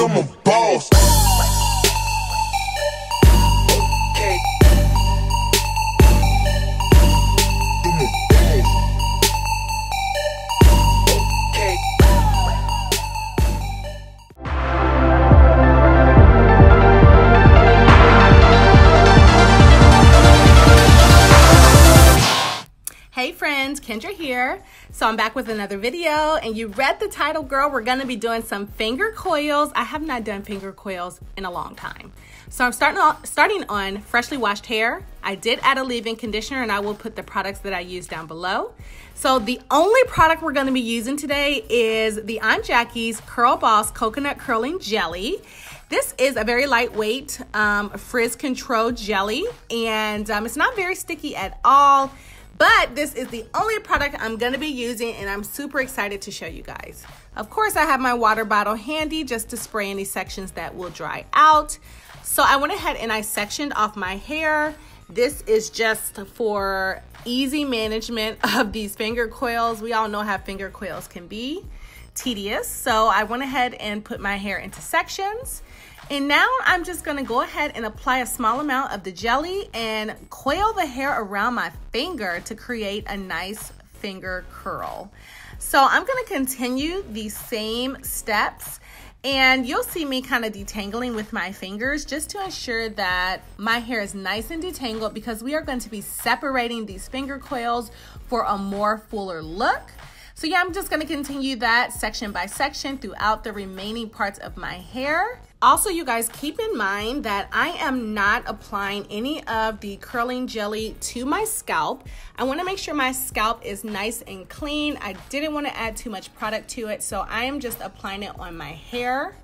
I'm a boss. Hey friends, Kendra here. So I'm back with another video, and you read the title, girl. We're gonna be doing some finger coils. I have not done finger coils in a long time. So I'm starting on freshly washed hair. I did add a leave-in conditioner, and I will put the products that I use down below. So the only product we're gonna be using today is the Aunt Jackie's Curl Boss Coconut Curling Jelly. This is a very lightweight frizz control jelly, and it's not very sticky at all. But this is the only product I'm gonna be using, and I'm super excited to show you guys. Of course, I have my water bottle handy just to spray any sections that will dry out. So I went ahead and I sectioned off my hair. This is just for easy management of these finger coils. We all know how finger coils can be tedious. So I went ahead and put my hair into sections. And now I'm just gonna go ahead and apply a small amount of the jelly and coil the hair around my finger to create a nice finger curl. So I'm gonna continue these same steps, and you'll see me kind of detangling with my fingers just to ensure that my hair is nice and detangled, because we are going to be separating these finger coils for a more fuller look. So yeah, I'm just gonna continue that section by section throughout the remaining parts of my hair. Also, you guys, keep in mind that I am not applying any of the curling jelly to my scalp. I wanna make sure my scalp is nice and clean. I didn't wanna add too much product to it, so I am just applying it on my hair.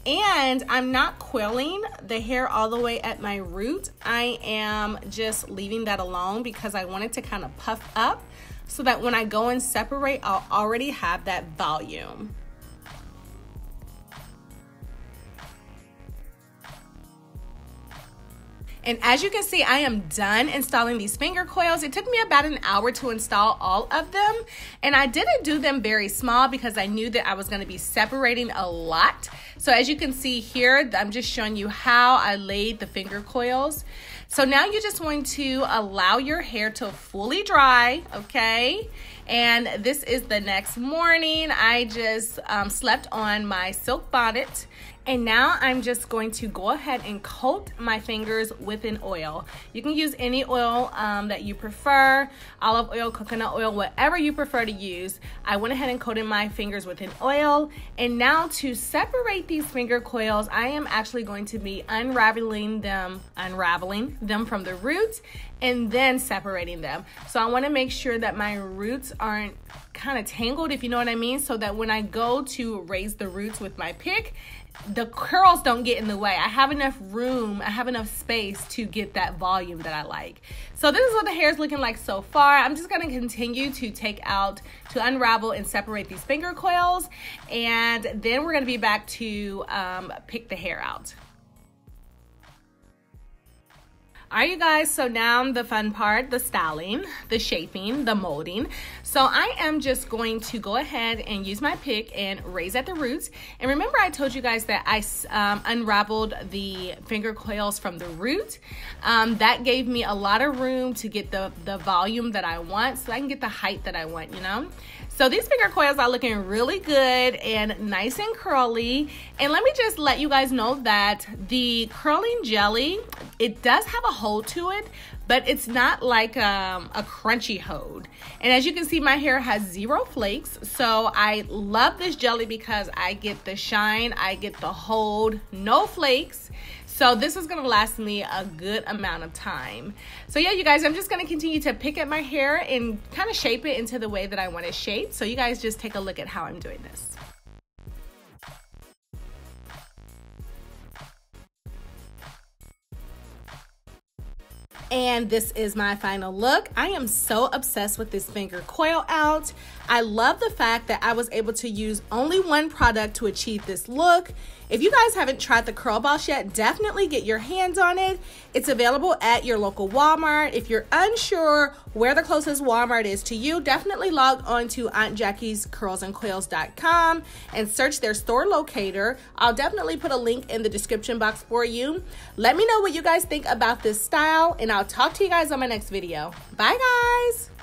And I'm not coiling the hair all the way at my root. I am just leaving that alone because I want it to kind of puff up so that when I go and separate, I'll already have that volume. And as you can see, I am done installing these finger coils. It took me about an hour to install all of them. And I didn't do them very small because I knew that I was gonna be separating a lot. So as you can see here, I'm just showing you how I laid the finger coils. So now you're just going to allow your hair to fully dry, okay? And this is the next morning. I just slept on my silk bonnet. And now I'm just going to go ahead and coat my fingers with an oil. You can use any oil that you prefer, olive oil, coconut oil, whatever you prefer to use. I went ahead and coated my fingers with an oil. And now to separate these finger coils, I am actually going to be unraveling them from the roots and then separating them. So I wanna make sure that my roots aren't kind of tangled, if you know what I mean, so that when I go to raise the roots with my pick, the curls don't get in the way. I have enough room, I have enough space to get that volume that I like. So this is what the hair is looking like so far. I'm just gonna continue to unravel and separate these finger coils, and then we're gonna be back to pick the hair out. All right, you guys, so now the fun part, the styling, the shaping, the molding. So I am just going to go ahead and use my pick and raise at the roots. And remember I told you guys that I unraveled the finger coils from the root. That gave me a lot of room to get the volume that I want, so I can get the height that I want, you know? So these finger coils are looking really good and nice and curly. And let me just let you guys know that the curling jelly, it does have a hold to it, but it's not like a crunchy hold. And as you can see, my hair has 0 flakes. So I love this jelly because I get the shine, I get the hold, no flakes. So this is gonna last me a good amount of time. So yeah, you guys, I'm just gonna continue to pick at my hair and kind of shape it into the way that I want it shaped. So you guys just take a look at how I'm doing this. And this is my final look. I am so obsessed with this finger coil out. I love the fact that I was able to use only one product to achieve this look. If you guys haven't tried the Curl Boss yet, definitely get your hands on it. It's available at your local Walmart. If you're unsure where the closest Walmart is to you, definitely log on to Aunt Jackie's curlsandcoils.com and search their store locator. I'll definitely put a link in the description box for you. Let me know what you guys think about this style, and I'll talk to you guys on my next video. Bye, guys.